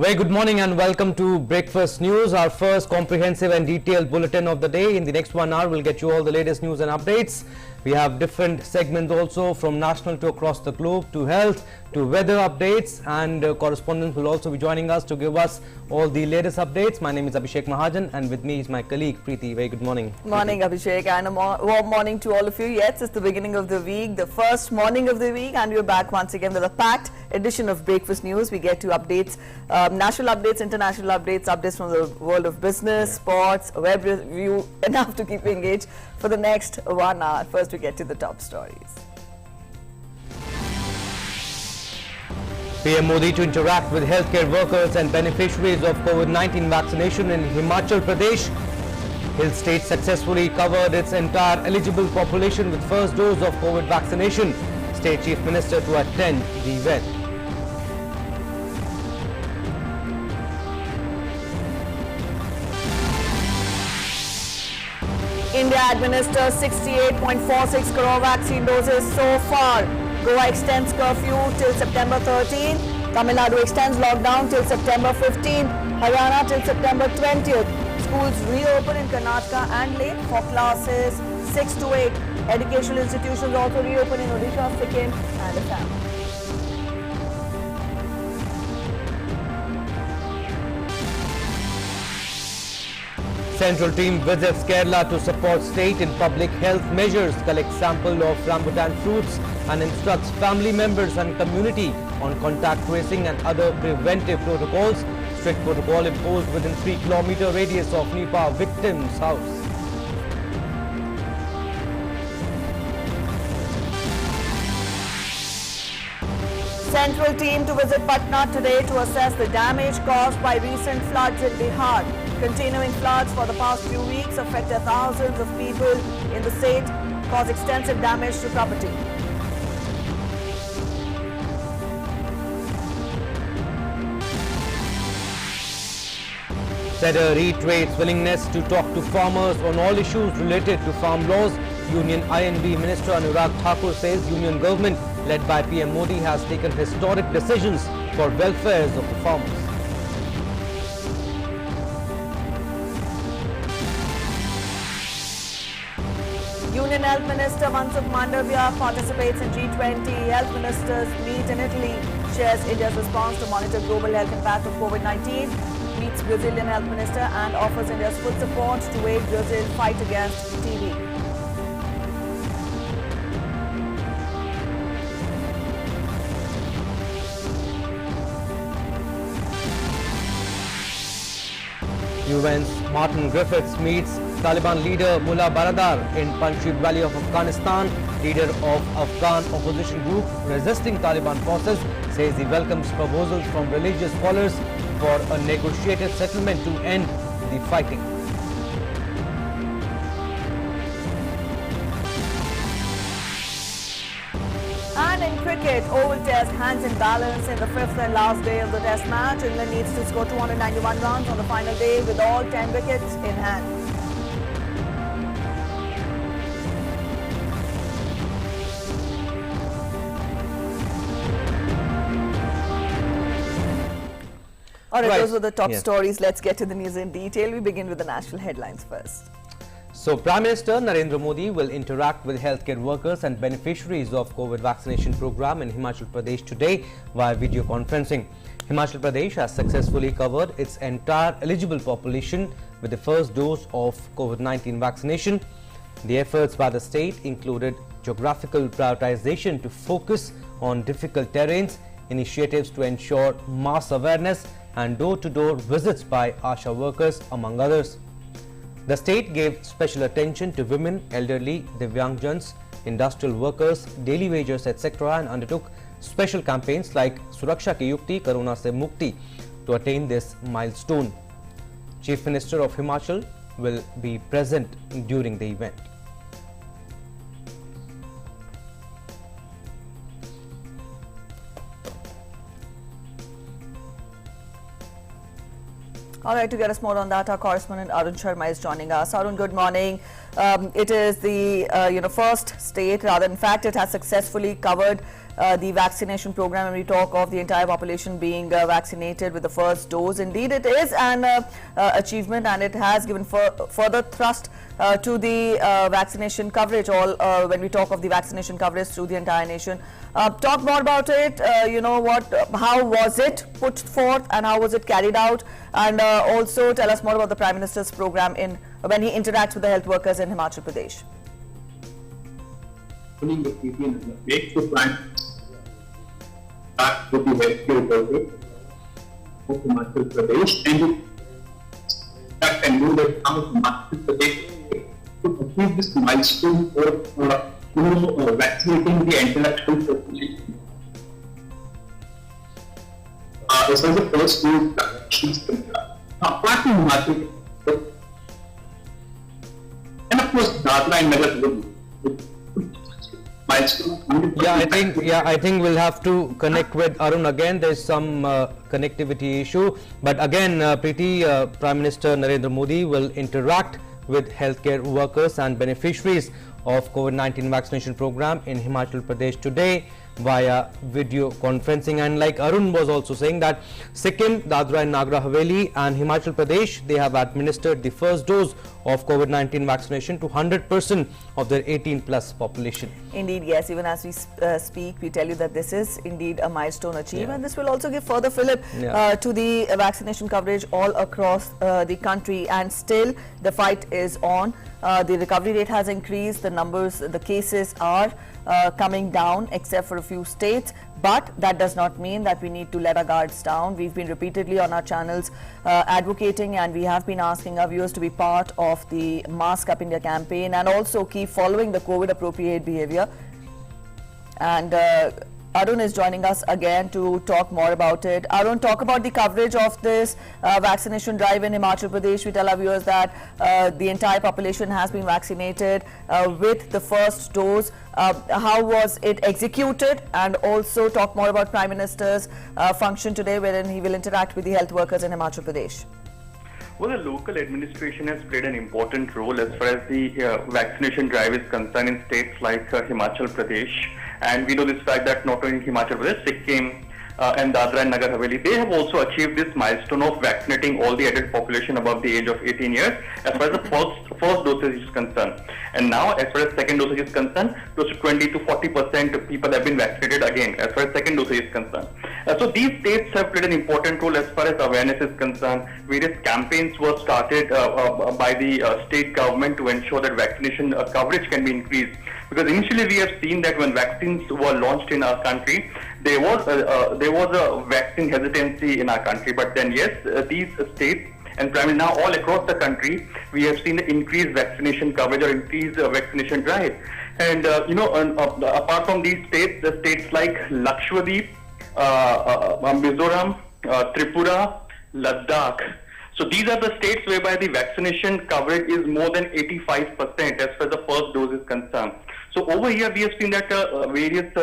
Very good morning and welcome to Breakfast News, our first comprehensive and detailed bulletin of the day. In the next 1 hour, we'll get you all the latest news and updates. We have different segments also, from national to across the globe, to health, to weather updates, and correspondents will also be joining us to give us all the latest updates. My name is Abhishek Mahajan and with me is my colleague Preeti. Very good morning. Morning Abhishek, and a warm morning to all of you. Yes, it's the beginning of the week, the first morning of the week, and we're back once again with a packed edition of Breakfast News. We get to updates, national updates, international updates, updates from the world of business, sports, web review, enough to keep you engaged for the next 1 hour. First, we get to the top stories. PM Modi to interact with healthcare workers and beneficiaries of COVID-19 vaccination in Himachal Pradesh. Hill state successfully covered its entire eligible population with first dose of COVID vaccination. State Chief Minister to attend the event. India administers 68.46 crore vaccine doses so far. Goa extends curfew till September 13. Tamil Nadu extends lockdown till September 15. Haryana till September 20th. Schools reopen in Karnataka and Leh for classes 6 to 8. Educational institutions also reopen in Odisha, Sikkim and Assam. Central team visits Kerala to support state in public health measures, collects sample of rambutan fruits and instructs family members and community on contact tracing and other preventive protocols. Strict protocol imposed within 3-kilometer radius of Nipah victim's house. Central team to visit Patna today to assess the damage caused by recent floods in Bihar. Continuing floods for the past few weeks affected thousands of people in the state, caused extensive damage to property. SEDA reiterates willingness to talk to farmers on all issues related to farm laws. Union INB Minister Anurag Thakur says Union government led by PM Modi has taken historic decisions for welfare of the farmers. Union Health Minister Mansukh Mandavia participates in G20 Health Ministers meet in Italy, shares India's response to monitor global health impact of COVID-19, meets Brazilian Health Minister and offers India's full support to aid Brazil fight against TB. UN's Martin Griffiths meets Taliban leader Mullah Baradar in Panjshir Valley of Afghanistan. Leader of Afghan opposition group resisting Taliban forces says he welcomes proposals from religious scholars for a negotiated settlement to end the fighting. And in cricket, Oval Test hangs in balance in the fifth and last day of the Test match. England needs to score 291 runs on the final day with all 10 wickets in hand. Alright, those were the top stories. Let's get to the news in detail. We begin with the national headlines first. So, Prime Minister Narendra Modi will interact with healthcare workers and beneficiaries of COVID vaccination program in Himachal Pradesh today via video conferencing. Himachal Pradesh has successfully covered its entire eligible population with the first dose of COVID-19 vaccination. The efforts by the state included geographical prioritization to focus on difficult terrains, initiatives to ensure mass awareness and door-to-door visits by ASHA workers, among others. The state gave special attention to women, elderly, Divyangjans, industrial workers, daily wagers, etc. and undertook special campaigns like Suraksha Ki Yukti, Corona Se Mukti to attain this milestone. Chief Minister of Himachal will be present during the event. All right, to get us more on that, our correspondent Arun Sharma is joining us. Arun, good morning. It is the first state, rather in fact it has successfully covered the vaccination program, and we talk of the entire population being vaccinated with the first dose. Indeed, it is an achievement, and it has given further thrust to the vaccination coverage. When we talk of the vaccination coverage through the entire nation, talk more about it. How was it put forth, and how was it carried out? And also tell us more about the Prime Minister's program when he interacts with the health workers in Himachal Pradesh. Make the plan start with the healthcare workers of Himachal Pradesh, and that can do that how Himachal Pradesh to achieve this milestone for vaccinating the intellectual population. This was the first dose vaccine is concerned. Apart from Himachal Pradesh, and of course Dadra and Nagar Haveli. I think we'll have to connect with Arun again. There's some connectivity issue, but again, Preeti, Prime Minister Narendra Modi will interact with healthcare workers and beneficiaries of COVID-19 vaccination program in Himachal Pradesh today via video conferencing. And like Arun was also saying, that Sikkim, Dadra and Nagar Haveli and Himachal Pradesh, they have administered the first dose of COVID-19 vaccination to 100% of their 18+ population. Indeed, yes. Even as we speak, we tell you that this is indeed a milestone achieved, and this will also give further fillip to the vaccination coverage all across the country. And still, the fight is on. The recovery rate has increased. The numbers, the cases are coming down, except for a few states. But that does not mean that we need to let our guards down. We've been repeatedly on our channels advocating, and we have been asking our viewers to be part of the Mask Up India campaign and also keep following the COVID appropriate behavior. And Arun is joining us again to talk more about it. Arun, talk about the coverage of this vaccination drive in Himachal Pradesh. We tell our viewers that the entire population has been vaccinated with the first dose. How was it executed? And also talk more about Prime Minister's function today, wherein he will interact with the health workers in Himachal Pradesh. Well, the local administration has played an important role as far as the vaccination drive is concerned in states like Himachal Pradesh. And we know this fact that not only Himachal Pradesh, Sikkim and Dadra and Nagar Haveli, they have also achieved this milestone of vaccinating all the adult population above the age of 18 years as far as the first dosage is concerned. And now, as far as second dosage is concerned, close to 20 to 40% of people have been vaccinated again as far as second dosage is concerned. So these states have played an important role as far as awareness is concerned. Various campaigns were started by the state government to ensure that vaccination coverage can be increased. Because initially we have seen that when vaccines were launched in our country, there was a vaccine hesitancy in our country. But then yes, these states and primarily now all across the country, we have seen the increased vaccination coverage or increased vaccination drive. And apart from these states, the states like Lakshadweep, Mizoram, Tripura, Ladakh. So these are the states whereby the vaccination coverage is more than 85% as far as the first dose is concerned. So over here we have seen that various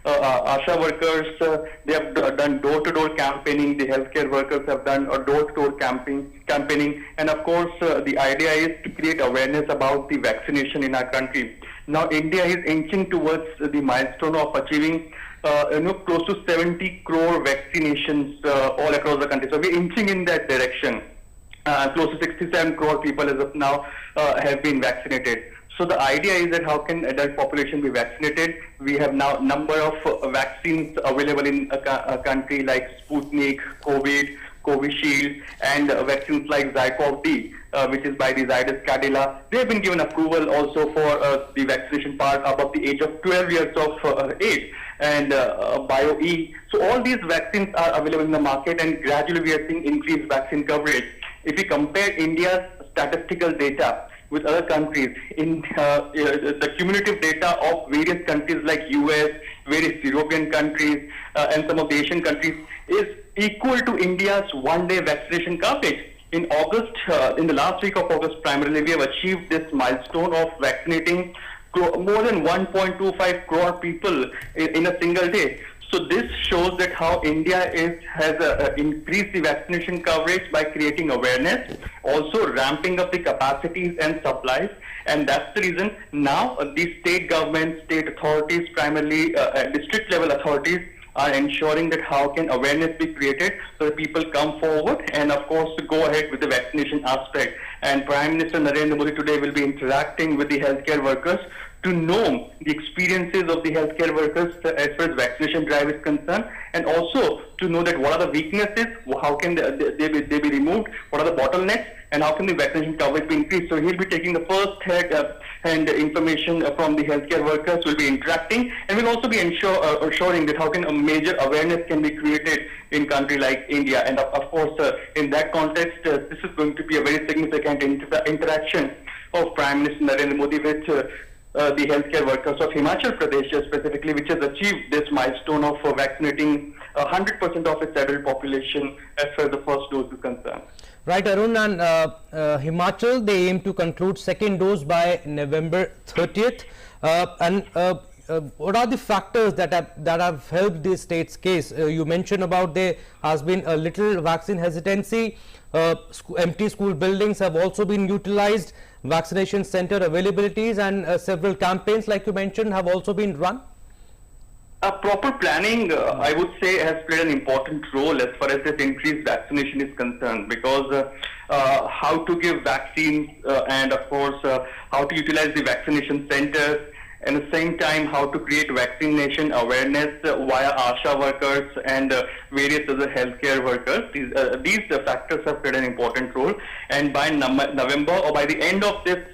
ASHA workers, they have done door-to-door campaigning, the healthcare workers have done a door-to-door campaigning, and of course the idea is to create awareness about the vaccination in our country. Now India is inching towards the milestone of achieving close to 70 crore vaccinations all across the country. So we're inching in that direction. Close to 67 crore people as of now have been vaccinated. So the idea is that how can adult population be vaccinated? We have now number of vaccines available in a country like Sputnik, COVID, Covishield, and vaccines like Zycov-D, which is by the Zydus Cadila. They have been given approval also for the vaccination part above the age of 12 years of age, and BioE. So all these vaccines are available in the market, and gradually we are seeing increased vaccine coverage. If we compare India's statistical data with other countries, in the cumulative data of various countries like US, various European countries, and some of the Asian countries is equal to India's one-day vaccination coverage. In August, in the last week of August primarily, we have achieved this milestone of vaccinating more than 1.25 crore people in a single day. So this shows that how India has increased the vaccination coverage by creating awareness, also ramping up the capacities and supplies. And that's the reason now the state government, state authorities, primarily district level authorities, are ensuring that how can awareness be created so that people come forward and of course to go ahead with the vaccination aspect. And Prime Minister Narendra Modi today will be interacting with the healthcare workers to know the experiences of the healthcare workers as far as vaccination drive is concerned, and also to know that what are the weaknesses, how can they be removed, what are the bottlenecks, and how can the vaccination coverage be increased. So he'll be taking the first-hand information from the healthcare workers, will be interacting, and will also be assuring that how can a major awareness can be created in country like India. And of course, in that context, this is going to be a very significant interaction of Prime Minister Narendra Modi with the healthcare workers of Himachal Pradesh specifically, which has achieved this milestone of vaccinating 100% of its adult population as far as the first dose is concerned. Right, Arun, and Himachal, they aim to conclude second dose by November 30th. What are the factors that have helped the state's case? You mentioned about there has been a little vaccine hesitancy. Empty school buildings have also been utilized. Vaccination center availabilities and several campaigns, like you mentioned, have also been run. Proper planning, I would say, has played an important role as far as this increased vaccination is concerned, because how to give vaccines and of course how to utilize the vaccination centers, and at the same time how to create vaccination awareness via ASHA workers and various other healthcare workers. These factors have played an important role, and by November or by the end of this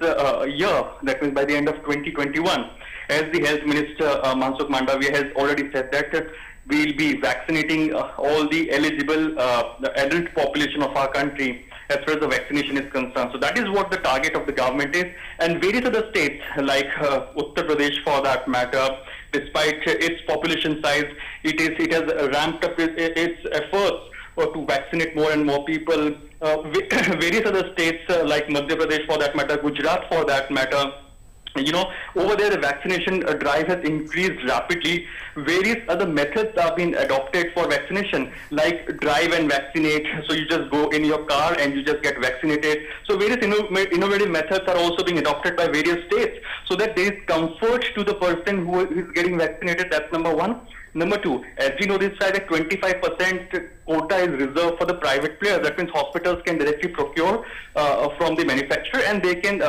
year, that means by the end of 2021, as the Health Minister Mansukh Mandavia has already said that we will be vaccinating all the eligible adult population of our country as far as the vaccination is concerned. So that is what the target of the government is, and various other states like Uttar Pradesh, for that matter, despite its population size, it has ramped up its efforts to vaccinate more and more people. Various other states like Madhya Pradesh, for that matter, Gujarat, for that matter, you know, over there the vaccination drive has increased rapidly. Various other methods are being adopted for vaccination, like drive and vaccinate. So you just go in your car and you just get vaccinated. So various innovative methods are also being adopted by various states, so that there is comfort to the person who is getting vaccinated. That's number one. Number two, as we know, this side a 25% quota is reserved for the private players. That means hospitals can directly procure from the manufacturer, and they can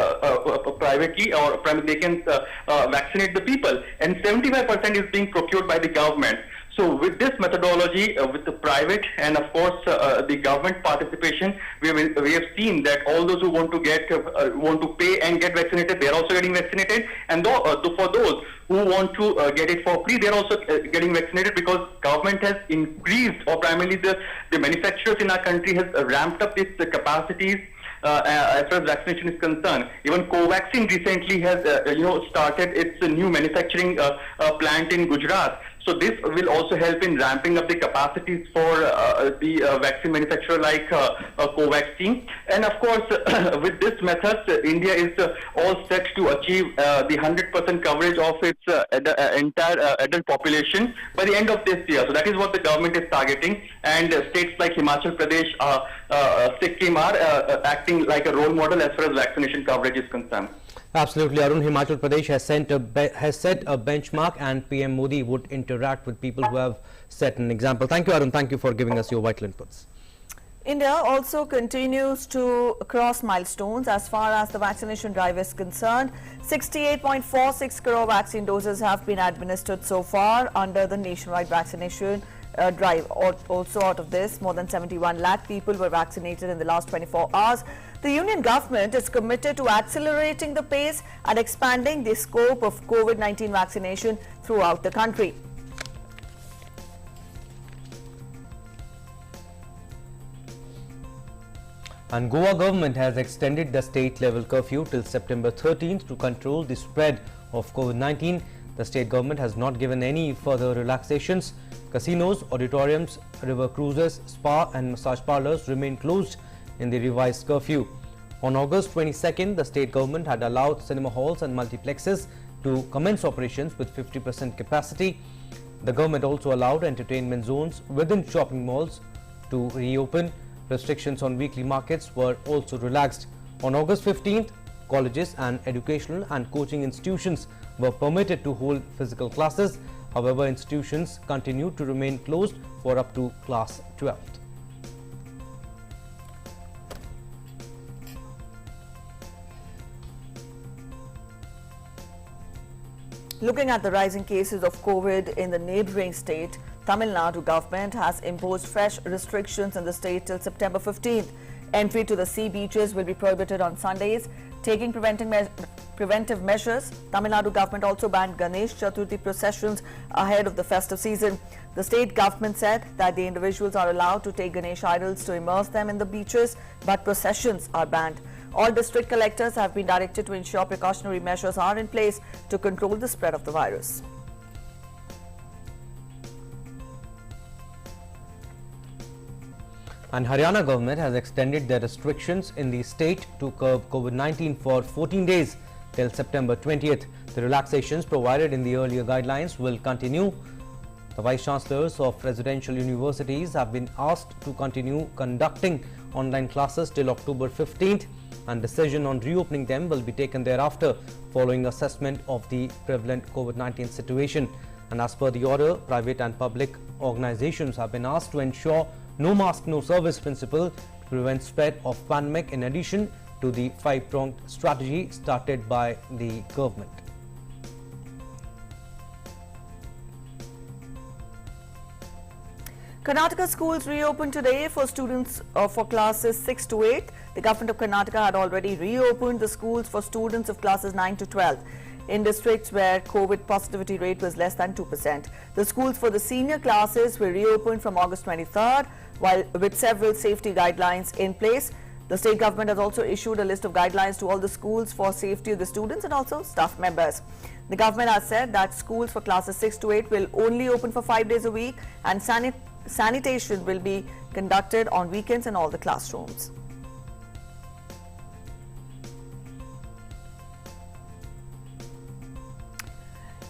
privately or they can vaccinate the people. And 75% is being procured by the government. So with this methodology, with the private and of course the government participation, we have seen that all those who want to pay and get vaccinated, they are also getting vaccinated. And for those who want to get it for free, they are also getting vaccinated, because government has increased, or primarily the manufacturers in our country has ramped up its capacities as far as vaccination is concerned. Even Covaxin recently has started its new manufacturing plant in Gujarat. So this will also help in ramping up the capacities for the vaccine manufacturer like Covaxin. And of course, with this method, India is all set to achieve the 100% coverage of its entire adult population by the end of this year. So that is what the government is targeting. And states like Himachal Pradesh, Sikkim are acting like a role model as far as vaccination coverage is concerned. Absolutely, Arun. Himachal Pradesh has set a benchmark, and PM Modi would interact with people who have set an example. Thank you, Arun. Thank you for giving us your vital inputs. India also continues to cross milestones as far as the vaccination drive is concerned. 68.46 crore vaccine doses have been administered so far under the nationwide vaccination drive. Also out of this, more than 71 lakh people were vaccinated in the last 24 hours. The union government is committed to accelerating the pace and expanding the scope of COVID-19 vaccination throughout the country. And Goa government has extended the state-level curfew till September 13th to control the spread of COVID-19. The state government has not given any further relaxations. Casinos, auditoriums, river cruises, spa and massage parlors remain closed in the revised curfew. On August 22nd, the state government had allowed cinema halls and multiplexes to commence operations with 50% capacity. The government also allowed entertainment zones within shopping malls to reopen. Restrictions on weekly markets were also relaxed. On August 15th, colleges and educational and coaching institutions were permitted to hold physical classes. However, institutions continued to remain closed for up to class 12th. Looking at the rising cases of COVID in the neighbouring state, Tamil Nadu government has imposed fresh restrictions in the state till September 15th. Entry to the sea beaches will be prohibited on Sundays. Taking preventive measures, Tamil Nadu government also banned Ganesh Chaturthi processions ahead of the festive season. The state government said that the individuals are allowed to take Ganesh idols to immerse them in the beaches, but processions are banned. All district collectors have been directed to ensure precautionary measures are in place to control the spread of the virus. And Haryana government has extended their restrictions in the state to curb COVID-19 for 14 days till September 20th. The relaxations provided in the earlier guidelines will continue. The Vice Chancellors of residential universities have been asked to continue conducting online classes till October 15th, and decision on reopening them will be taken thereafter following assessment of the prevalent COVID-19 situation. And as per the order, private and public organizations have been asked to ensure no mask, no service principle to prevent spread of pandemic, in addition to the 5-pronged strategy started by the government. Karnataka schools reopened today for students for classes 6 to 8. The government of Karnataka had already reopened the schools for students of classes 9 to 12 in districts where COVID positivity rate was less than 2%. The schools for the senior classes were reopened from August 23rd, while with several safety guidelines in place. The state government has also issued a list of guidelines to all the schools for safety of the students and also staff members. The government has said that schools for classes 6 to 8 will only open for 5 days a week, and sanitation will be conducted on weekends in all the classrooms.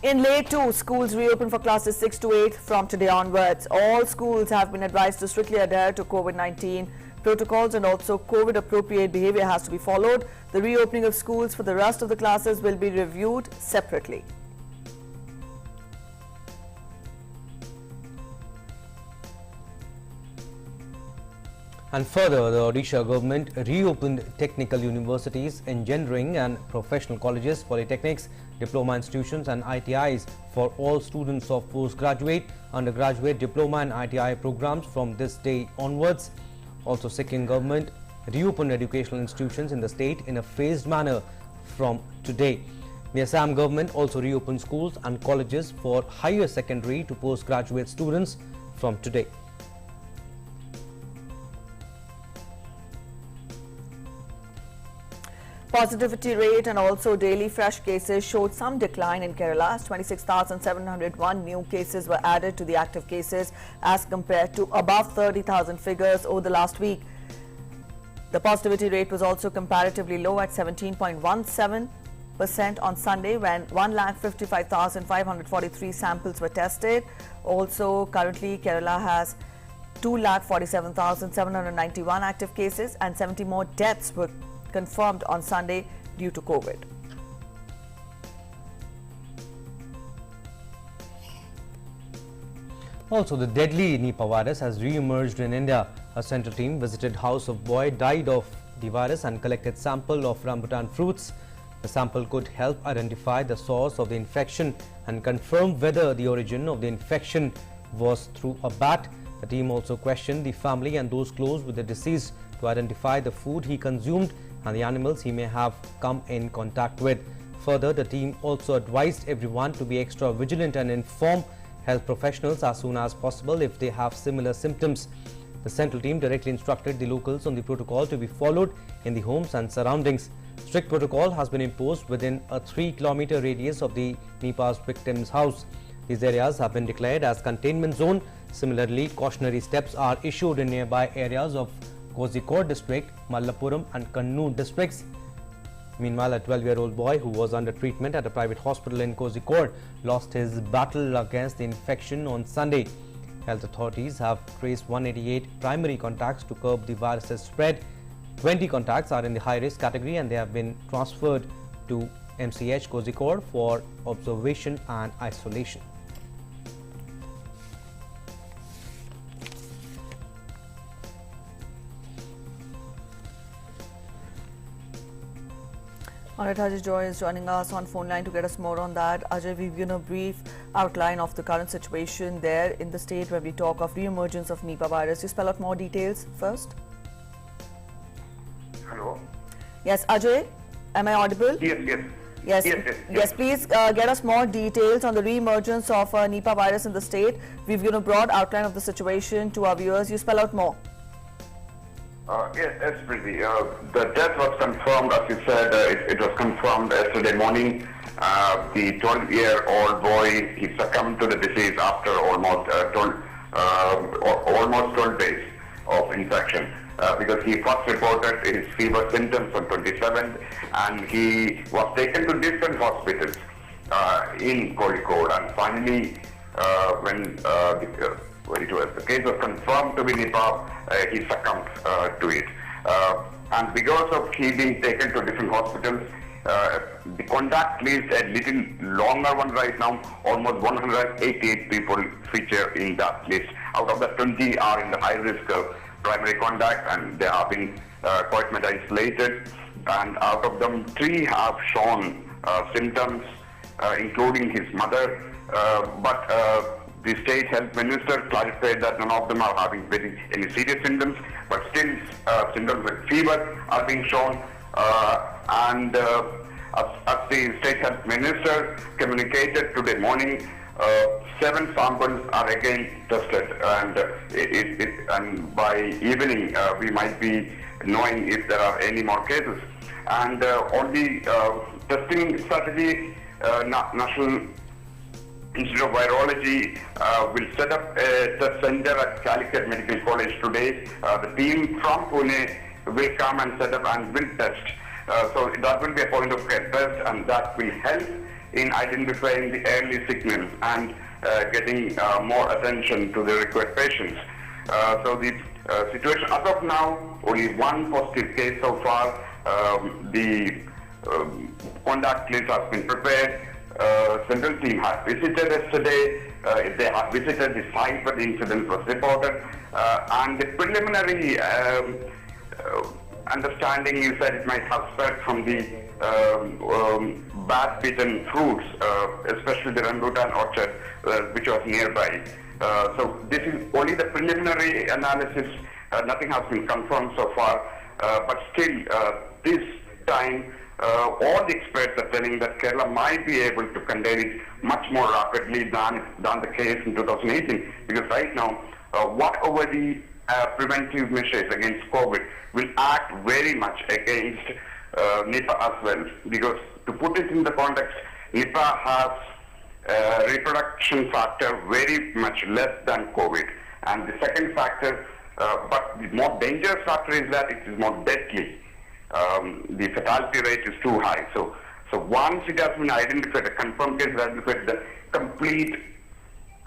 In Leh 2, schools reopen for classes 6 to 8 from today onwards. All schools have been advised to strictly adhere to COVID-19 protocols, and also COVID appropriate behavior has to be followed. The reopening of schools for the rest of the classes will be reviewed separately. And further, the Odisha government reopened technical universities, engineering and professional colleges, polytechnics, diploma institutions and ITIs for all students of postgraduate, undergraduate, diploma and ITI programs from this day onwards. Also, Sikkim government reopened educational institutions in the state in a phased manner from today. The Assam government also reopened schools and colleges for higher secondary to postgraduate students from today. Positivity rate and also daily fresh cases showed some decline in Kerala, as 26,701 new cases were added to the active cases as compared to above 30,000 figures over the last week. The positivity rate was also comparatively low at 17.17% on Sunday, when 1,55,543 samples were tested. Also, currently Kerala has 2,47,791 active cases, and 70 more deaths were confirmed on Sunday due to COVID. Also, the deadly Nipah virus has re-emerged in India. A central team visited house of boy died of the virus and collected sample of rambutan fruits. The sample could help identify the source of the infection and confirm whether the origin of the infection was through a bat. The team also questioned the family and those close with the deceased to identify the food he consumed and the animals he may have come in contact with. Further, the team also advised everyone to be extra vigilant and inform health professionals as soon as possible if they have similar symptoms. The central team directly instructed the locals on the protocol to be followed in the homes and surroundings. Strict protocol has been imposed within a 3-kilometer radius of the Nipah's victim's house. These areas have been declared as containment zone. Similarly, cautionary steps are issued in nearby areas of Kozhikode district, Malappuram and Kannur districts. Meanwhile, a 12-year-old boy who was under treatment at a private hospital in Kozhikode lost his battle against the infection on Sunday. Health authorities have traced 188 primary contacts to curb the virus's spread. 20 contacts are in the high-risk category and they have been transferred to MCH Kozhikode for observation and isolation. Alright, Ajay Joy is joining us on phone line to get us more on that. Ajay, we've given a brief outline of the current situation there in the state where we talk of re-emergence of Nipah virus. You spell out more details first? Hello? Yes, Ajay, am I audible? Yes. Please get us more details on the re-emergence of Nipah virus in the state. We've given a broad outline of the situation to our viewers. You spell out more. Yes, Preeti. The death was confirmed, as you said, it was confirmed yesterday morning. The 12-year-old boy, he succumbed to the disease after almost 12 days of infection. Because he first reported his fever symptoms on 27th and he was taken to different hospitals in Kozhikode, and finally when the case was confirmed to be Nipah, he succumbed to it. And because of he being taken to different hospitals, the contact list a little longer one right now. Almost 188 people feature in that list. Out of the 20 are in the high risk primary contact, and they have been quite much isolated. And out of them, 3 have shown symptoms, including his mother. But the state health minister clarified that none of them are having any serious symptoms, but still symptoms like fever are being shown. And as the state health minister communicated today morning, 7 samples are again tested, and and by evening we might be knowing if there are any more cases. And on the testing strategy, National Institute of Virology will set up a test center at Calicut Medical College today. The team from Pune will come and set up and will test. So that will be a point of care test, and that will help in identifying the early signals and getting more attention to the required patients. So the situation as of now, only 1 positive case so far. The contact list has been prepared. Central team has visited yesterday. They have visited the site where the incident was reported, and the preliminary understanding is that it might have spread from the bat-bitten fruits, especially the rambutan orchard, which was nearby. So this is only the preliminary analysis. Nothing has been confirmed so far, but still, this time, all the experts are telling that Kerala might be able to contain it much more rapidly than the case in 2018. Because right now, whatever the preventive measures against COVID will act very much against Nipah as well. Because to put it in the context, Nipah has a reproduction factor very much less than COVID. And the second factor, but the more dangerous factor is that it is more deadly. The fatality rate is too high. So once it has been identified, a confirmed case is identified, the complete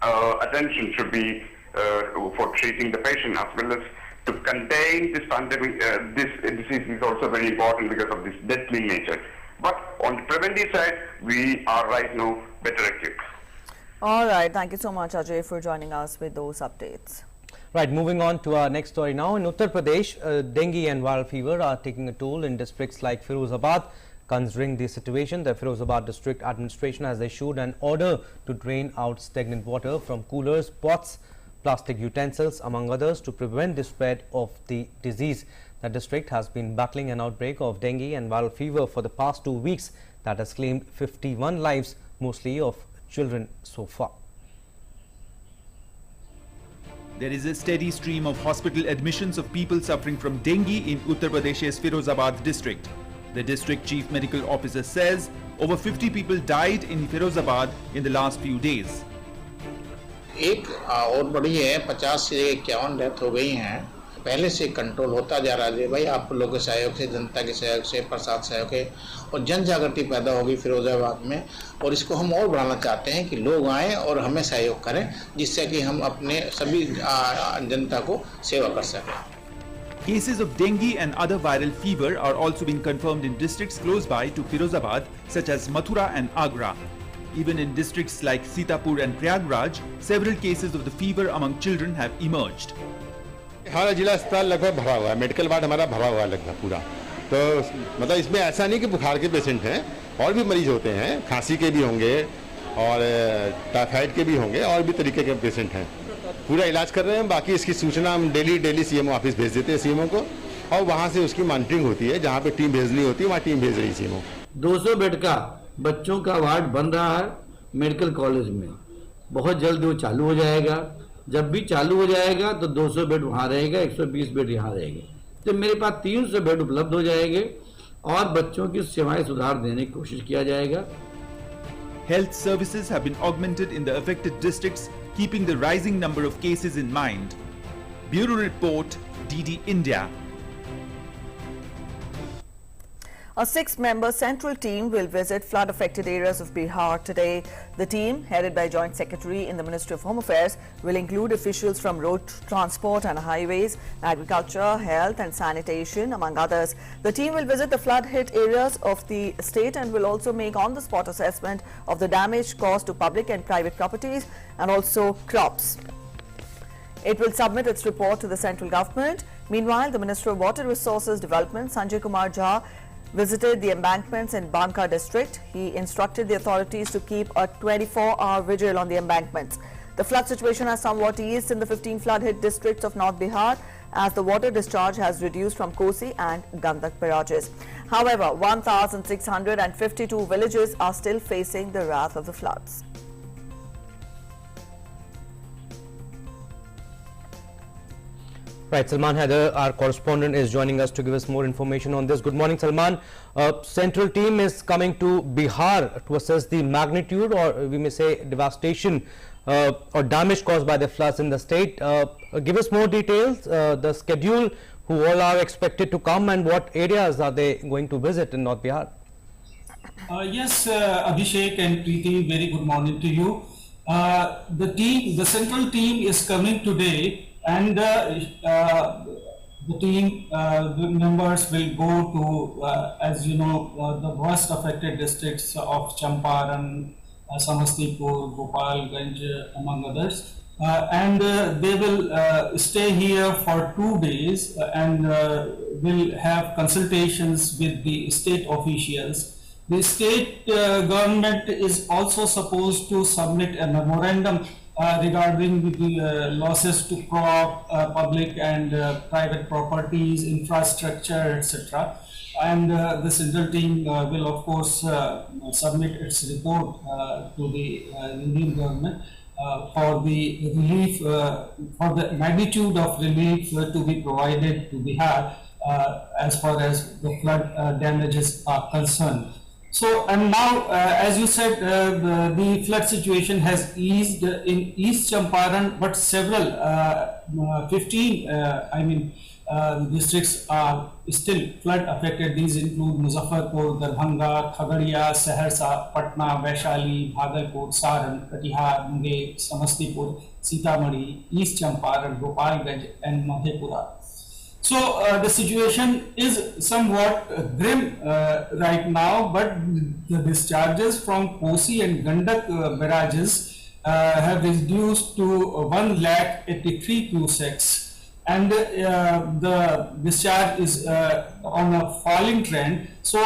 attention should be for treating the patient, as well as to contain this pandemic. This disease is also very important because of this deadly nature. But on the preventive side, we are right now better equipped. All right. Thank you so much, Ajay, for joining us with those updates. Right, moving on to our next story now. In Uttar Pradesh, dengue and viral fever are taking a toll in districts like Firozabad. Considering the situation, the Firozabad district administration has issued an order to drain out stagnant water from coolers, pots, plastic utensils, among others, to prevent the spread of the disease. The district has been battling an outbreak of dengue and viral fever for the past 2 weeks that has claimed 51 lives, mostly of children so far. There is a steady stream of hospital admissions of people suffering from dengue in Uttar Pradesh's Firozabad district. The district chief medical officer says over 50 people died in Firozabad in the last few days. एक और बड़ी है 50 से 51 death हो गई हैं पहले से कंट्रोल होता जा रहा है भाई, आप लोगों के सहयोग से, जनता के सहयोग से, प्रसाद सहयोग से, और जन जागृति पैदा होगी फिरोजाबाद में। और इसको हम और बढ़ाना चाहते हैं कि लोग आएँ और हमें सहयोग करें, जिससे कि हम अपने सभी जनता को सेवा कर सकें। Cases of dengue and other viral fever are also being confirmed in districts close by to Firozabad, such as Mathura and Agra. Even in districts like Sitapur and Prayagraj, several cases of the fever among children have emerged. हमारा जिला अस्पताल लगभग भरा हुआ है, medical ward हमारा भरा हुआ है लगभग पूरा। तो मतलब इसमें ऐसा नहीं कि बुखार के पेशेंट हैं, और भी मरीज होते हैं, खांसी के भी होंगे और टाइफाइड के भी होंगे, और भी तरीके के पेशेंट हैं। पूरा इलाज कर रहे हैं। बाकी इसकी सूचना हम डेली सीएमओ ऑफिस भेज देते हैं सीएमओ को, और वहाँ से उसकी मॉनिटरिंग होती है। जहाँ पे टीम भेजनी होती है वहाँ टीम भेज रही है सीएमओ। 200 बेड का बच्चों का वार्ड बन रहा है मेडिकल कॉलेज में, बहुत जल्द वो चालू हो जाएगा। जब भी चालू हो जाएगा तो 200 बेड वहाँ रहेगा, 120 बेड यहाँ रहेंगे। तो मेरे पास 300 बेड उपलब्ध हो जाएंगे और बच्चों की सेवाएं सुधार देने की कोशिश किया जाएगा। Health services have been augmented in the affected districts, keeping the rising number of cases in mind. Bureau Report, DD India. A 6-member central team will visit flood-affected areas of Bihar today. The team, headed by Joint Secretary in the Ministry of Home Affairs, will include officials from road transport and highways, agriculture, health and sanitation, among others. The team will visit the flood-hit areas of the state and will also make on-the-spot assessment of the damage caused to public and private properties and also crops. It will submit its report to the central government. Meanwhile, the Minister of Water Resources Development, Sanjay Kumar Jha, visited the embankments in Banka district. He instructed the authorities to keep a 24-hour vigil on the embankments. The flood situation has somewhat eased in the 15 flood-hit districts of North Bihar as the water discharge has reduced from Kosi and Gandak barrages. However, 1,652 villages are still facing the wrath of the floods. Right, Salman Haider, our correspondent, is joining us to give us more information on this. Good morning, Salman. Central team is coming to Bihar to assess the magnitude, or we may say devastation or damage caused by the floods in the state. Give us more details, the schedule, who all are expected to come and what areas are they going to visit in North Bihar? Yes, Abhishek and Preeti, very good morning to you. The central team is coming today, and the team the members will go to, as you know, the worst affected districts of Champaran, Samastipur, Gopalganj, among others, and they will stay here for 2 days and will have consultations with the state officials. The state government is also supposed to submit a memorandum regarding the losses to crop, public and private properties, infrastructure, etc. And the central team will of course submit its report to the Indian government for the relief, for the magnitude of relief to be provided to Bihar as far as the flood damages are concerned. So, and now, as you said, the flood situation has eased in East Champaran, but several, 15, districts are still flood affected. These include Muzaffarpur, Darbhanga, Khagadiya, Saharsa, Patna, Vaishali, Bhagalpur, Saran, Katihar, Munger, Samastipur, Sitamarhi, East Champaran, Gopalganj and Madhepura. So the situation is somewhat grim right now, but the discharges from Kosi and Gandak barrages have reduced to 1,83,000 cusecs, and the discharge is on a falling trend. So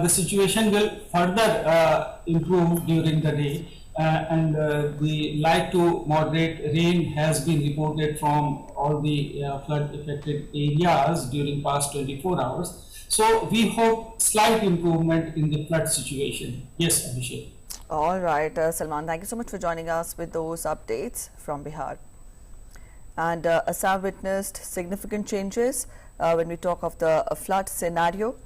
the situation will further improve during the day. And the light to moderate rain has been reported from all the flood affected areas during past 24 hours. So we hope slight improvement in the flood situation. Yes, Abhishek. All right, Salman, thank you so much for joining us with those updates from Bihar. And Assam witnessed significant changes when we talk of the flood scenario.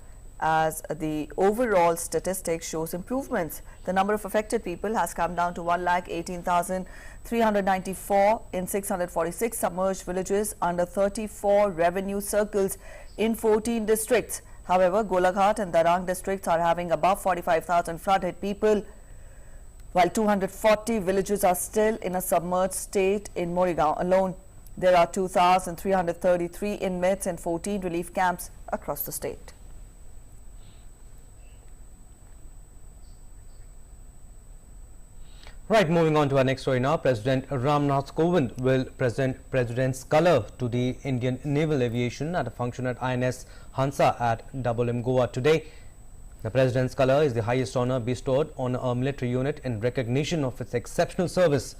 as the overall statistics shows improvements. The number of affected people has come down to 1,18,394 in 646 submerged villages under 34 revenue circles in 14 districts. However, Golaghat and Darang districts are having above 45,000 flood-hit people, while 240 villages are still in a submerged state in Morigaon alone. There are 2,333 inmates in 14 relief camps across the state. Right, moving on to our next story now. President Ramnath Kovind will present President's Colour to the Indian Naval Aviation at a function at INS Hansa at M Goa today. The President's Colour is the highest honour bestowed on a military unit in recognition of its exceptional service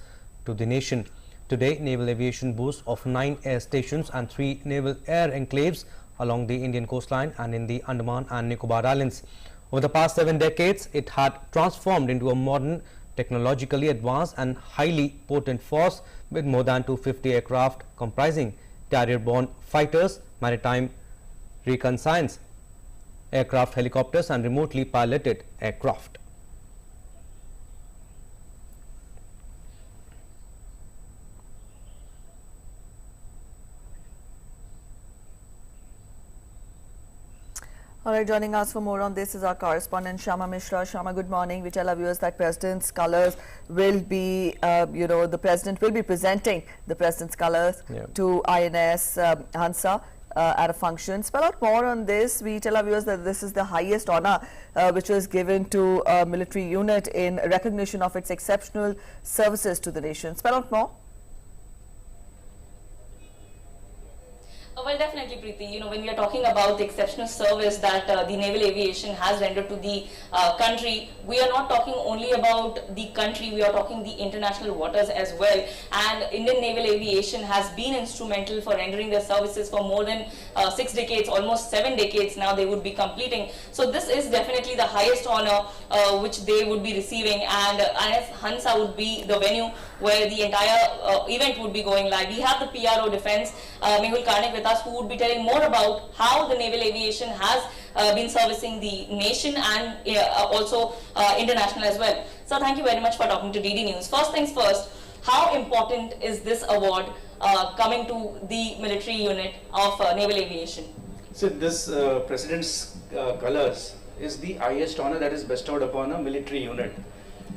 to the nation. Today, naval aviation boasts of 9 air stations and 3 naval air enclaves along the Indian coastline and in the Andaman and Nicobar Islands. Over the past 7 decades, it had transformed into a modern, technologically advanced and highly potent force with more than 250 aircraft comprising carrier-borne fighters, maritime reconnaissance aircraft, helicopters and remotely piloted aircraft. All right, joining us for more on this is our correspondent Shama Mishra. Shama, good morning. We tell our viewers that President's Colours will be, the President will be presenting the President's Colours to INS Hansa at a function. Spell out more on this. We tell our viewers that this is the highest honour which was given to a military unit in recognition of its exceptional services to the nation. Spell out more. Well, definitely, Preeti. When we are talking about the exceptional service that the naval aviation has rendered to the country, we are not talking only about the country, we are talking the international waters as well. And Indian naval aviation has been instrumental for rendering their services for more than 6 decades, almost 7 decades now they would be completing. So this is definitely the highest honor which they would be receiving, and INS Hansa would be the venue where the entire event would be going live. We have the PRO Defense, Mehul Karnik, with us, who would be telling more about how the naval aviation has been servicing the nation and also international as well. So thank you very much for talking to DD News. First things first, how important is this award coming to the military unit of naval aviation? So this President's Colours is the highest honor that is bestowed upon a military unit,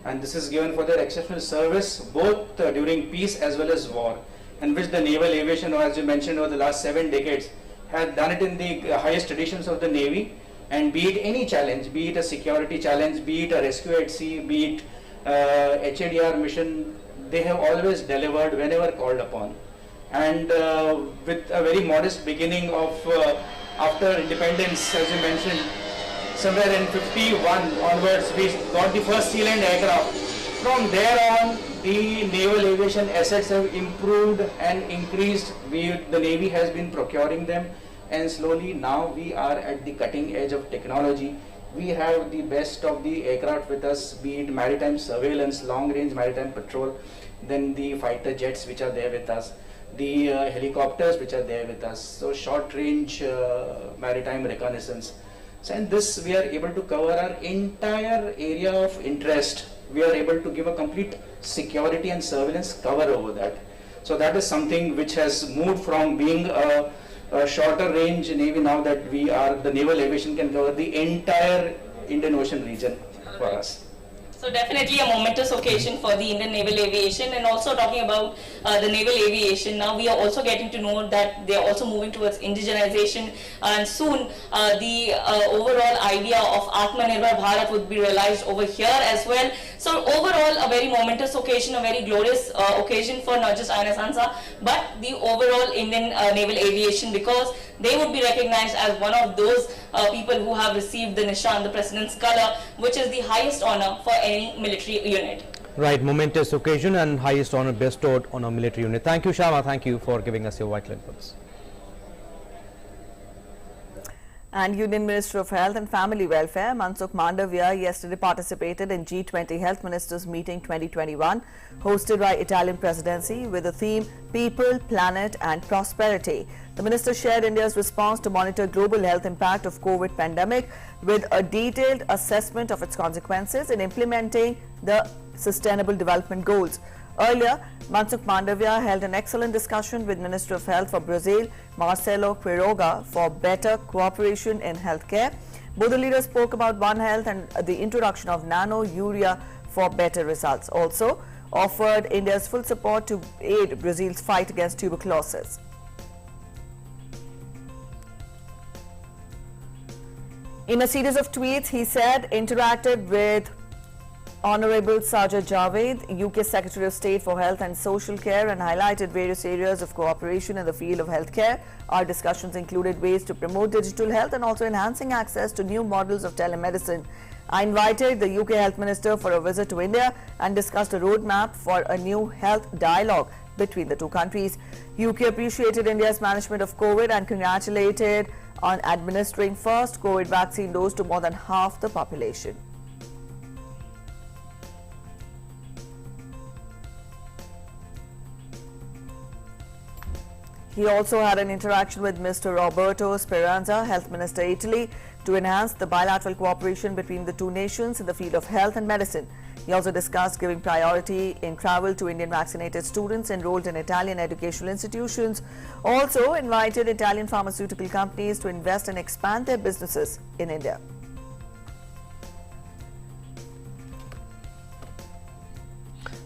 and this is given for their exceptional service both during peace as well as war, in which the naval aviation, as you mentioned, over the last 7 decades has done it in the highest traditions of the Navy. And be it any challenge, be it a security challenge, be it a rescue at sea, be it HADR mission, they have always delivered whenever called upon. And with a very modest beginning of after independence, as you mentioned, somewhere in 51 onwards, we got the first Sea Land aircraft. From there on, the naval aviation assets have improved and increased. The Navy has been procuring them, and slowly now we are at the cutting edge of technology. We have the best of the aircraft with us, be it maritime surveillance, long range maritime patrol, then the fighter jets which are there with us, the helicopters which are there with us, so short range maritime reconnaissance. So in this we are able to cover our entire area of interest. We are able to give a complete security and surveillance cover over that. So that is something which has moved from being a shorter range Navy, now that we are, the naval aviation can cover the entire Indian Ocean region for us. So definitely a momentous occasion for the Indian Naval Aviation. And also talking about the naval aviation, now we are also getting to know that they are also moving towards indigenization, and soon the overall idea of Atmanirbhar Bharat would be realized over here as well. So overall a very momentous occasion, a very glorious occasion for not just INS Hansa but the overall Indian naval aviation, because they would be recognized as one of those people who have received the Nishan, the President's Colour, which is the highest honor for any military unit. Right, momentous occasion and highest honor bestowed on a military unit. Thank you, Shama. Thank you for giving us your vital inputs. And Union Minister of Health and Family Welfare, Mansukh Mandavia, yesterday participated in G20 Health Ministers Meeting 2021, hosted by Italian Presidency with the theme People, Planet and Prosperity. The minister shared India's response to monitor global health impact of COVID pandemic with a detailed assessment of its consequences in implementing the Sustainable Development Goals. Earlier, Mansukh Mandavia held an excellent discussion with Minister of Health for Brazil, Marcelo Quiroga, for better cooperation in healthcare. Both the leaders spoke about One Health and the introduction of nano urea for better results. Also, offered India's full support to aid Brazil's fight against tuberculosis. In a series of tweets, he said, interacted with Honorable Sajid Javed, UK Secretary of State for Health and Social Care, and highlighted various areas of cooperation in the field of healthcare. Our discussions included ways to promote digital health and also enhancing access to new models of telemedicine. I invited the UK Health Minister for a visit to India and discussed a roadmap for a new health dialogue between the two countries. UK appreciated India's management of COVID and congratulated on administering first COVID vaccine dose to more than half the population. He also had an interaction with Mr. Roberto Speranza, Health Minister Italy, to enhance the bilateral cooperation between the two nations in the field of health and medicine. He also discussed giving priority in travel to Indian vaccinated students enrolled in Italian educational institutions. Also invited Italian pharmaceutical companies to invest and expand their businesses in India.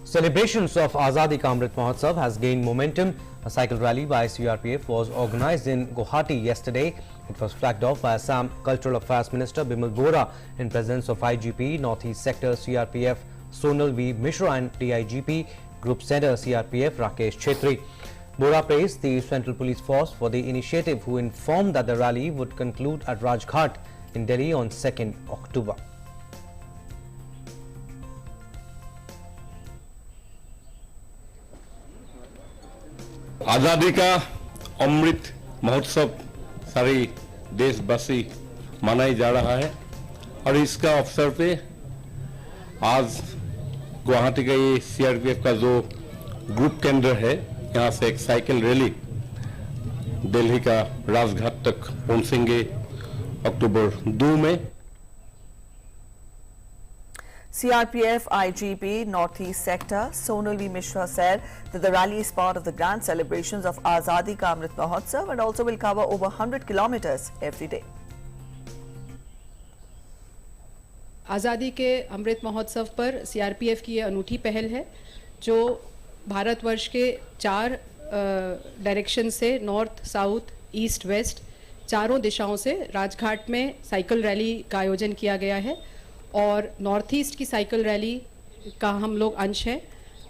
Celebrations of Azadi Ka Amrit Mahotsav has gained momentum. A cycle rally by CRPF was organized in Guwahati yesterday. It was flagged off by Assam Cultural Affairs Minister Bimal Bora in presence of IGP Northeast Sector CRPF Sonal V Mishra and DIGP Group Center CRPF Rakesh Chetri. Bora praised the Central Police Force for the initiative, who informed that the rally would conclude at Rajghat in Delhi on 2nd October. आज़ादी का अमृत महोत्सव सारी देशवासी मनाई जा रहा है और इसका अवसर पे आज गुवाहाटी का ये सीआरपीएफ का जो ग्रुप केंद्र है, यहाँ से एक साइकिल रैली दिल्ली का राजघाट तक पहुंचेंगे अक्टूबर 2 में। CRPF IGP Northeast Sector Sonal V Mishra said that the rally is part of the grand celebrations of Azadi Ka Amrit Mahotsav and also will cover over 100 kilometers every day. आज़ादी के अमृत महोत्सव पर CRPF की ये अनूठी पहल है, जो भारतवर्ष के 4 डायरेक्शन से नॉर्थ, साउथ, ईस्ट, वेस्ट चारों दिशाओं से राजघाट में साइकिल रैली का आयोजन किया गया है और नॉर्थ ईस्ट की साइकिल रैली का हम लोग अंश हैं,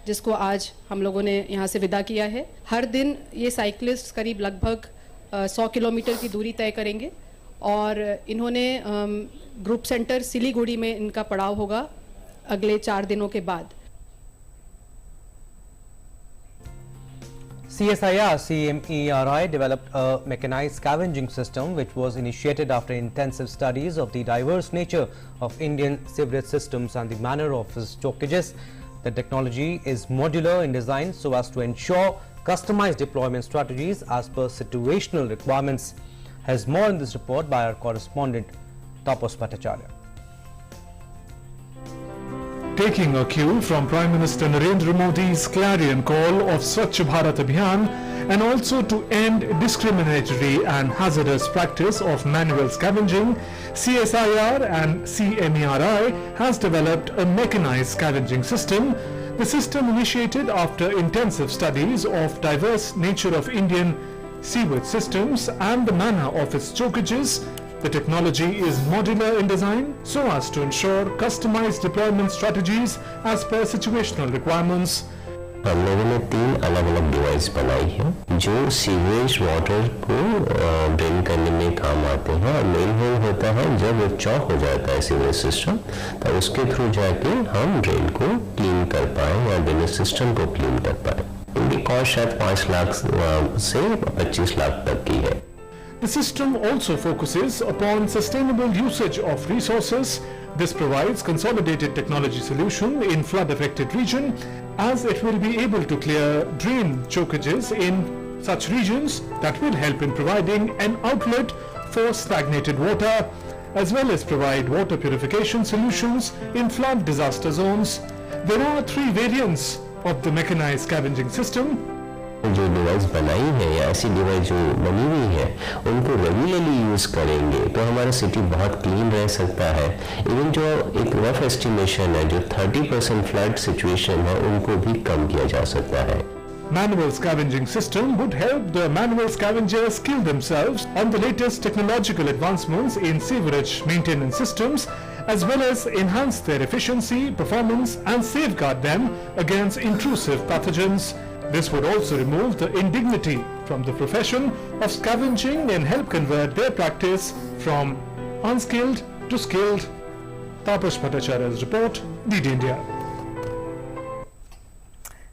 जिसको आज हम लोगों ने यहाँ से विदा किया है। हर दिन ये साइकिलिस्ट करीब लगभग 100 किलोमीटर की दूरी तय करेंगे और इन्होंने ग्रुप सेंटर सिलीगुड़ी में इनका पड़ाव होगा अगले 4 दिनों के बाद। CSIR CMERI developed a mechanized scavenging system which was initiated after intensive studies of the diverse nature of Indian sewerage systems and the manner of its stockages. The technology is modular in design so as to ensure customized deployment strategies as per situational requirements. Has more in this report by our correspondent Tapas Bhattacharya. Taking a cue from Prime Minister Narendra Modi's clarion call of Swachh Bharat Abhiyan and also to end discriminatory and hazardous practice of manual scavenging, CSIR and CMERI has developed a mechanized scavenging system. The system initiated after intensive studies of diverse nature of Indian sewage systems and the manner of its stockages. The technology is modular in design so as to ensure customized deployment strategies as per situational requirements. हम लोगों ने 3 अलग अलग device बनाई है जो sewage water को drain करने में काम आते हैं और मेन होल होता है जब वो चौक हो जाता है सीवेज सिस्टम, तो उसके थ्रू जाके हम ड्रेन को क्लीन कर पाए या ड्रेनेज सिस्टम को क्लीन कर पाए। इनकी कॉस्ट शायद 5 लाख से 25 लाख तक की है। The system also focuses upon sustainable usage of resources. This provides consolidated technology solution in flood-affected region, as it will be able to clear drain chokages in such regions that will help in providing an outlet for stagnated water, as well as provide water purification solutions in flood disaster zones. There are 3 variants of the mechanized scavenging system. जो device बनाई है या ऐसी device जो बनी हुई है उनको रेगुलरली यूज करेंगे तो हमारा सिटी बहुत क्लीन रह सकता है। इवन जो एक रफ एस्टिमेशन है जो 30% फ्लड सिचुएशन है उनको भी कम किया जा सकता है। Manual scavenging system would help the manual scavengers skill themselves on the latest technological advancements in sewerage maintenance systems, as well as enhance their efficiency, performance and safeguard them against intrusive pathogens. This would also remove the indignity from the profession of scavenging and help convert their practice from unskilled to skilled. Tapash Bhattacharya's report, DD India.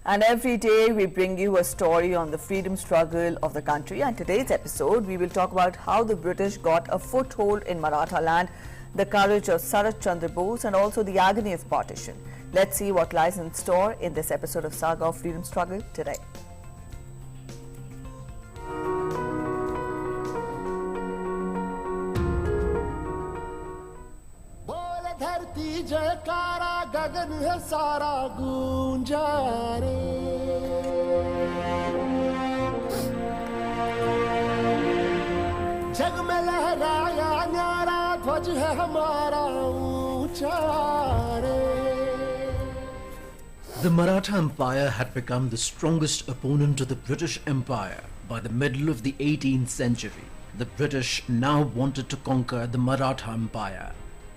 And every day we bring you a story on the freedom struggle of the country, and today's episode we will talk about how the British got a foothold in Maratha land, the courage of Sarat Chandra Bose and also the agony of partition. Let's see what lies in store in this episode of Saga of Freedom Struggle today. धरती जयकारा गगन है सारा गूंजा रे जग में लहराया न्यारा ध्वज है हमारा ऊंचा रे। The Maratha Empire had become the strongest opponent to the British Empire by the middle of the 18th century. The British now wanted to conquer the Maratha Empire.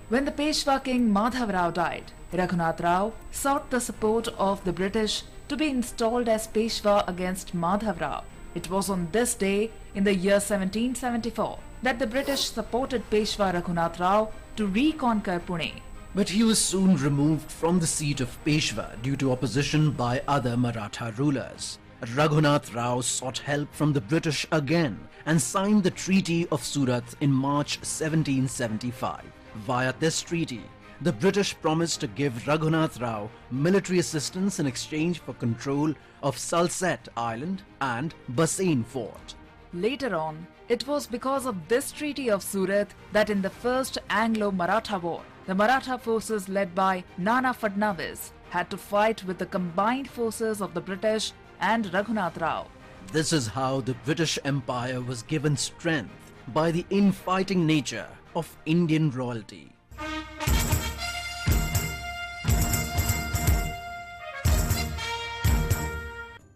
When the Peshwa king Madhav Rao died, Raghunath Rao sought the support of the British to be installed as Peshwa against Madhav Rao. It was on this day in the year 1774 that the British supported Peshwa Raghunath Rao to reconquer Pune. But he was soon removed from the seat of Peshwa due to opposition by other Maratha rulers. Raghunath Rao sought help from the British again and signed the Treaty of Surat in March 1775. Via this treaty, the British promised to give Raghunath Rao military assistance in exchange for control of Salsette Island and Bassein Fort. Later on, it was because of this Treaty of Surat that in the First Anglo-Maratha War, the Maratha forces led by Nana Fadnavis had to fight with the combined forces of the British and Raghunath Rao. This is how the British Empire was given strength by the infighting nature of Indian royalty.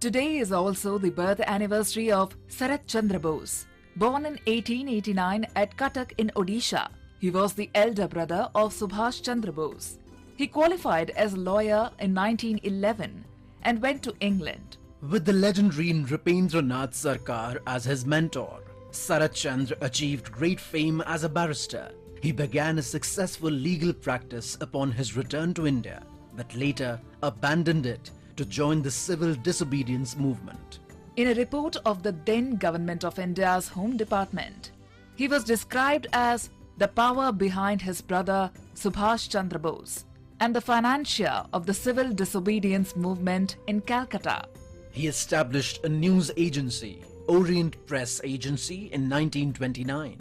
Today is also the birth anniversary of Sarat Chandra Bose. Born in 1889 at Cuttack in Odisha, he was the elder brother of Subhash Chandra Bose. He qualified as a lawyer in 1911 and went to England. With the legendary Nripendranath Sarkar as his mentor, Sarat Chandra achieved great fame as a barrister. He began a successful legal practice upon his return to India, but later abandoned it to join the civil disobedience movement. In a report of the then Government of India's Home Department, he was described as the power behind his brother Subhash Chandra Bose and the financier of the civil disobedience movement in Calcutta. He established a news agency, Orient Press Agency, in 1929.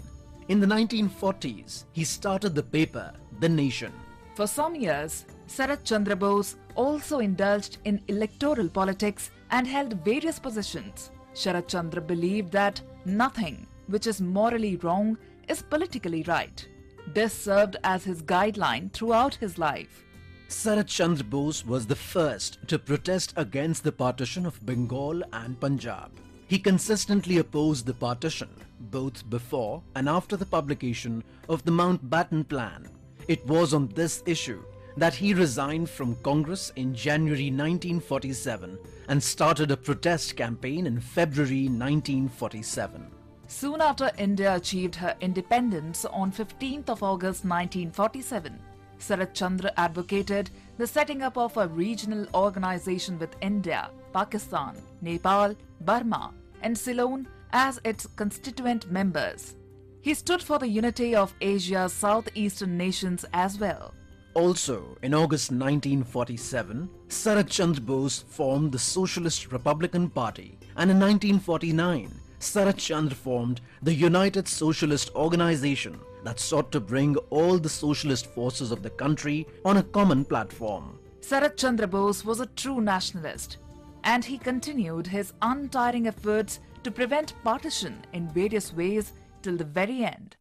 In the 1940s, he started the paper The Nation. For some years, Sarat Chandra Bose also indulged in electoral politics and held various positions. Sarat Chandra believed that nothing which is morally wrong is politically right. This served as his guideline throughout his life. Sarat Chandra Bose was the first to protest against the partition of Bengal and Punjab. He consistently opposed the partition, both before and after the publication of the Mountbatten Plan. It was on this issue that he resigned from Congress in January 1947 and started a protest campaign in February 1947. Soon after India achieved her independence on 15th of August 1947, Sarat Chandra advocated the setting up of a regional organization with India, Pakistan, Nepal, Burma and Ceylon as its constituent members. He stood for the unity of Asia's southeastern nations as well. Also, in August 1947, Sarat Chandra Bose formed the Socialist Republican Party, and in 1949, Sarat Chandra formed the United Socialist Organization that sought to bring all the socialist forces of the country on a common platform. Sarat Chandra Bose was a true nationalist, and he continued his untiring efforts to prevent partition in various ways till the very end.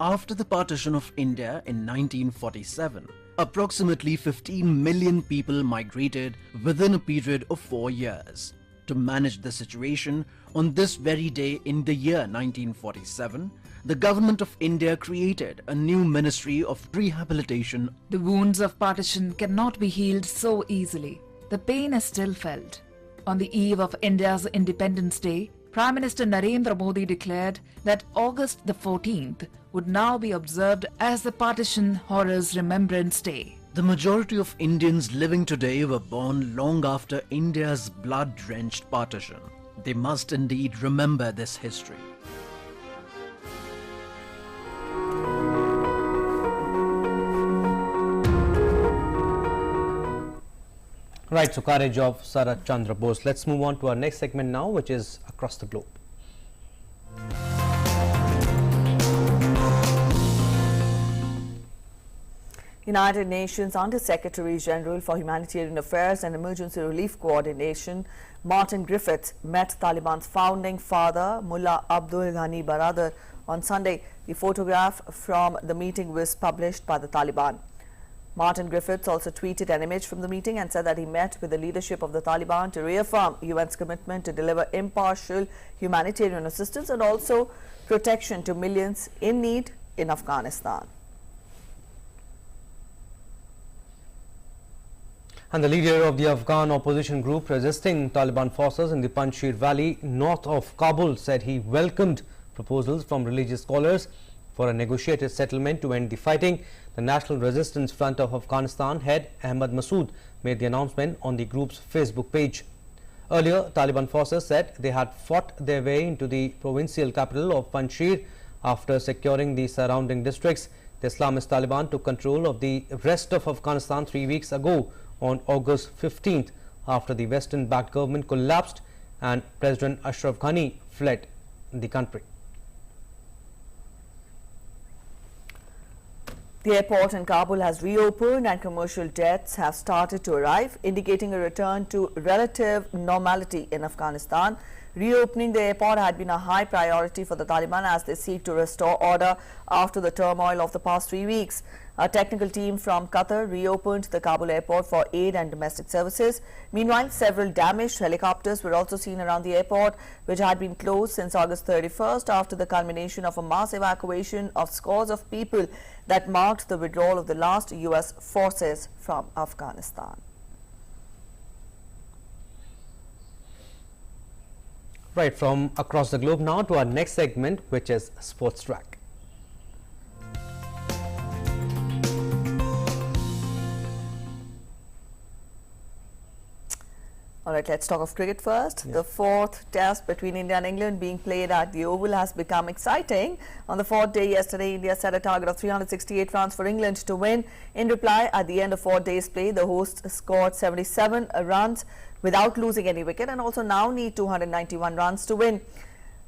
After the partition of India in 1947, approximately 15 million people migrated within a period of 4 years. To manage the situation, on this very day in the year 1947, the government of India created a new Ministry of Rehabilitation. The wounds of partition cannot be healed so easily. The pain is still felt. On the eve of India's Independence Day, Prime Minister Narendra Modi declared that August the 14th would now be observed as the Partition Horrors Remembrance Day. The majority of Indians living today were born long after India's blood-drenched partition. They must indeed remember this history. Right, so courage of Sarat Chandra Bose. Let's move on to our next segment now, which is Across the Globe. United Nations Under-Secretary General for Humanitarian Affairs and Emergency Relief Coordination, Martin Griffiths, met Taliban's founding father, Mullah Abdul Ghani Baradar, on Sunday. The photograph from the meeting was published by the Taliban. Martin Griffiths also tweeted an image from the meeting and said that he met with the leadership of the Taliban to reaffirm UN's commitment to deliver impartial humanitarian assistance and also protection to millions in need in Afghanistan. And the leader of the Afghan opposition group resisting Taliban forces in the Panjshir Valley north of Kabul said he welcomed proposals from religious scholars for a negotiated settlement to end the fighting. The National Resistance Front of Afghanistan head Ahmad Massoud made the announcement on the group's Facebook page. Earlier, Taliban forces said they had fought their way into the provincial capital of Panjshir after securing the surrounding districts. The Islamist Taliban took control of the rest of Afghanistan 3 weeks ago on August 15th after the Western-backed government collapsed and President Ashraf Ghani fled the country. The airport in Kabul has reopened and commercial jets have started to arrive, indicating a return to relative normality in Afghanistan. Reopening the airport had been a high priority for the Taliban as they seek to restore order after the turmoil of the past 3 weeks. A technical team from Qatar reopened the Kabul airport for aid and domestic services. Meanwhile, several damaged helicopters were also seen around the airport, which had been closed since August 31st after the culmination of a mass evacuation of scores of people that marked the withdrawal of the last US forces from Afghanistan. Right, from across the globe now to our next segment, which is Sports Track. All right, let's talk of cricket first. The fourth test between India and England being played at the Oval has become exciting. On the fourth day yesterday, India set a target of 368 runs for England to win. In reply, at the end of 4 days' play, the hosts scored 77 runs without losing any wicket and also now need 291 runs to win.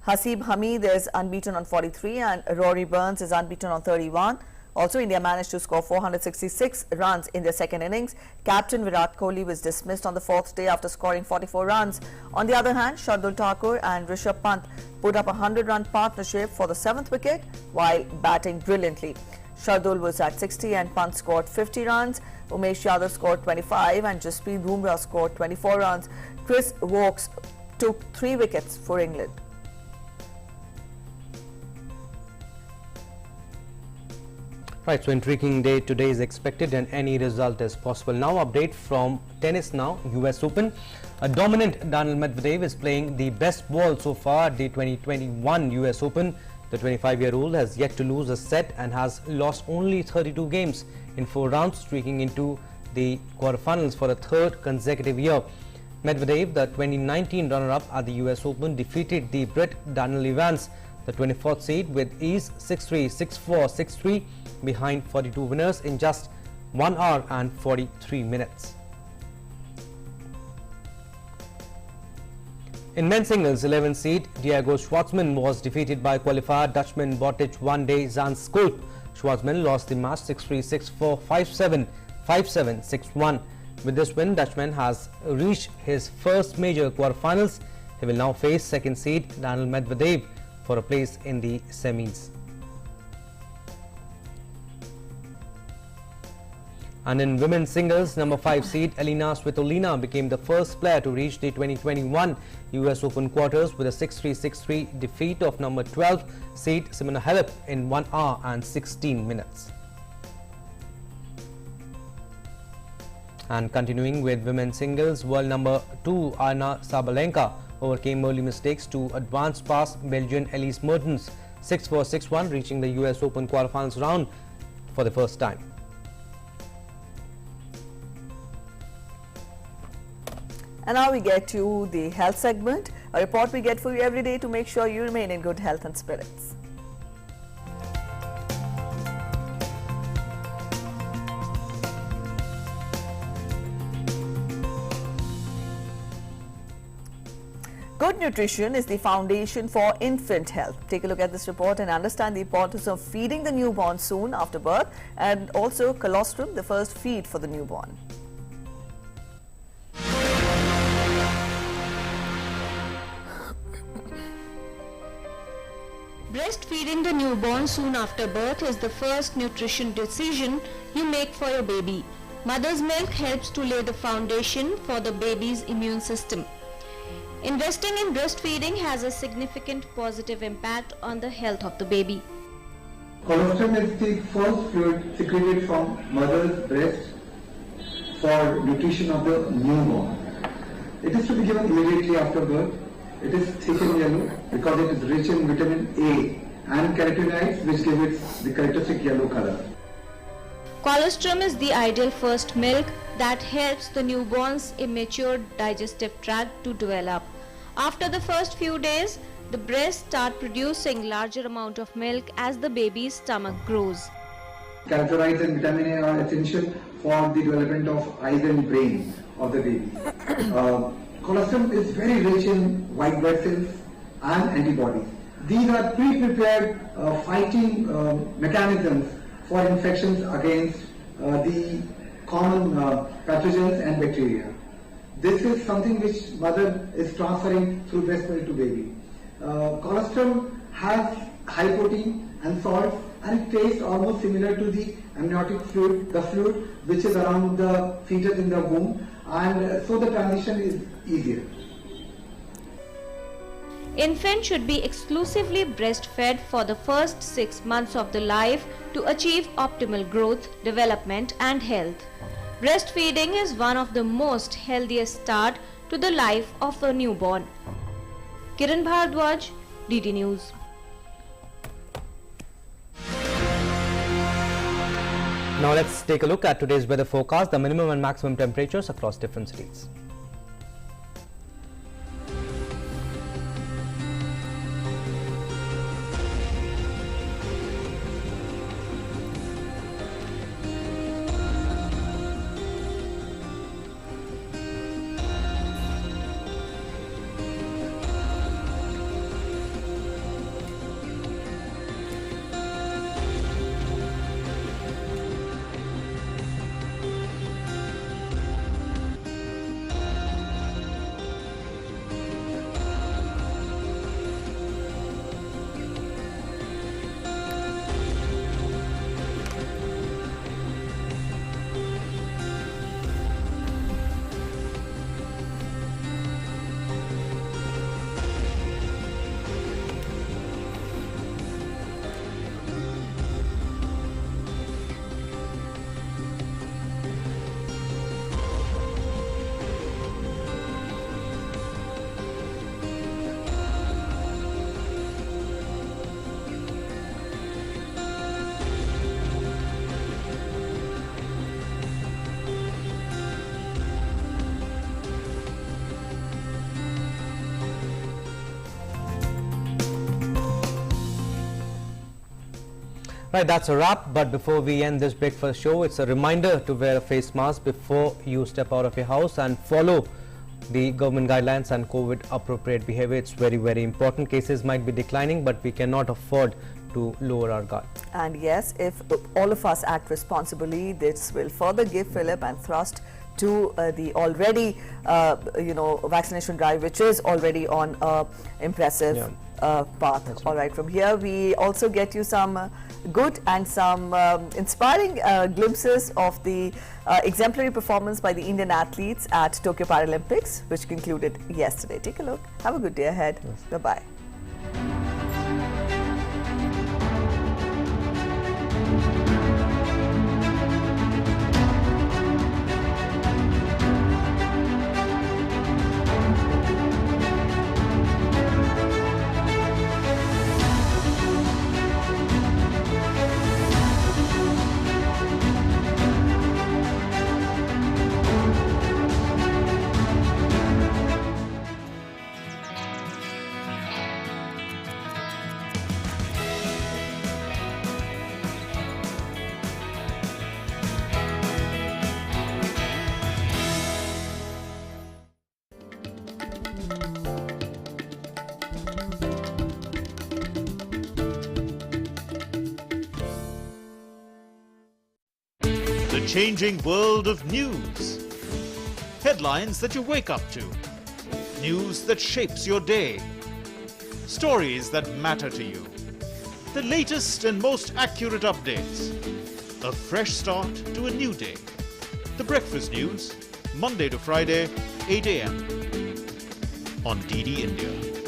Haseeb Hameed is unbeaten on 43 and Rory Burns is unbeaten on 31. Also, India managed to score 466 runs in their second innings. Captain Virat Kohli was dismissed on the fourth day after scoring 44 runs. On the other hand, Shardul Thakur and Rishabh Pant put up a 100-run partnership for the 7th wicket while batting brilliantly. Shardul was at 60 and Pant scored 50 runs. Umesh Yadav scored 25 and Jasprit Bumrah scored 24 runs. Chris Woakes took 3 wickets for England. Right, so intriguing day today is expected and any result is possible. Now update from tennis now, US Open. A dominant Daniil Medvedev is playing the best ball so far at the 2021 US Open. The 25-year-old has yet to lose a set and has lost only 32 games in 4 rounds, streaking into the quarterfinals for the third consecutive year. Medvedev, the 2019 runner-up at the US Open, defeated the Brit Daniel Evans, the 24th seed, with ease 6-3, 6-4, 6-3 behind 42 winners in just 1 hour and 43 minutes. In men's singles, 11th seed Diego Schwartzman was defeated by qualifier Dutchman Botic van de Zandschulp. Schwartzman lost the match 6-3, 6-4, 5-7, 5-7, 6-1. With this win, Dutchman has reached his first major quarterfinals. He will now face second seed Daniil Medvedev for a place in the semis. And in women's singles, number 5 seed Elina Svitolina became the first player to reach the 2021 US Open quarters with a 6-3, 6-3 defeat of number 12 seed Simona Halep in 1 hour and 16 minutes. And continuing with women's singles, world number 2 Aryna Sabalenka overcame early mistakes to advance past Belgian Elise Mertens 6-4, 6-1, reaching the US Open quarterfinals round for the first time. And now we get to the health segment, a report we get for you every day to make sure you remain in good health and spirits. Good nutrition is the foundation for infant health. Take a look at this report and understand the importance of feeding the newborn soon after birth, and also colostrum, the first feed for the newborn. Breastfeeding the newborn soon after birth is the first nutrition decision you make for your baby. Mother's milk helps to lay the foundation for the baby's immune system. Investing in breastfeeding has a significant positive impact on the health of the baby. Colostrum is the first fluid secreted from mother's breast for nutrition of the newborn. It is to be given immediately after birth. It is thick in yellow because it is rich in vitamin A and carotenoids, which give it the characteristic yellow color. Colostrum is the ideal first milk that helps the newborn's immature digestive tract to develop. After the first few days, the breasts start producing larger amount of milk as the baby's stomach grows. Carotenoids and vitamin A are essential for the development of eyes and brain of the baby. Colostrum is very rich in white blood cells and antibodies. These are pre-prepared fighting mechanisms for infections against the common pathogens and bacteria. This is something which mother is transferring through breast milk to baby. Colostrum has high protein and salts, and it tastes almost similar to the amniotic fluid, the fluid which is around the fetus in the womb, and so the transition is easier. Infants should be exclusively breastfed for the first 6 months of the life to achieve optimal growth, development and health. Breastfeeding is one of the most healthiest start to the life of a newborn. Kiran Bhardwaj, DD News. Now let's take a look at today's weather forecast, the minimum and maximum temperatures across different cities. Right, that's a wrap. But before we end this breakfast show, it's a reminder to wear a face mask before you step out of your house and follow the government guidelines and COVID appropriate behavior. It's very, very important. Cases might be declining, but we cannot afford to lower our guard. And yes, if all of us act responsibly, this will further give fillip and thrust to the already, vaccination drive, which is already on a impressive path. All right, from here we also get you some good and some inspiring glimpses of the exemplary performance by the Indian athletes at Tokyo Paralympics, which concluded yesterday. Take a look. Have a good day ahead. Bye-bye. The changing world of news. Headlines that you wake up to. News that shapes your day. Stories that matter to you. The latest and most accurate updates. A fresh start to a new day. The Breakfast News, Monday to Friday, 8 a.m. on DD India.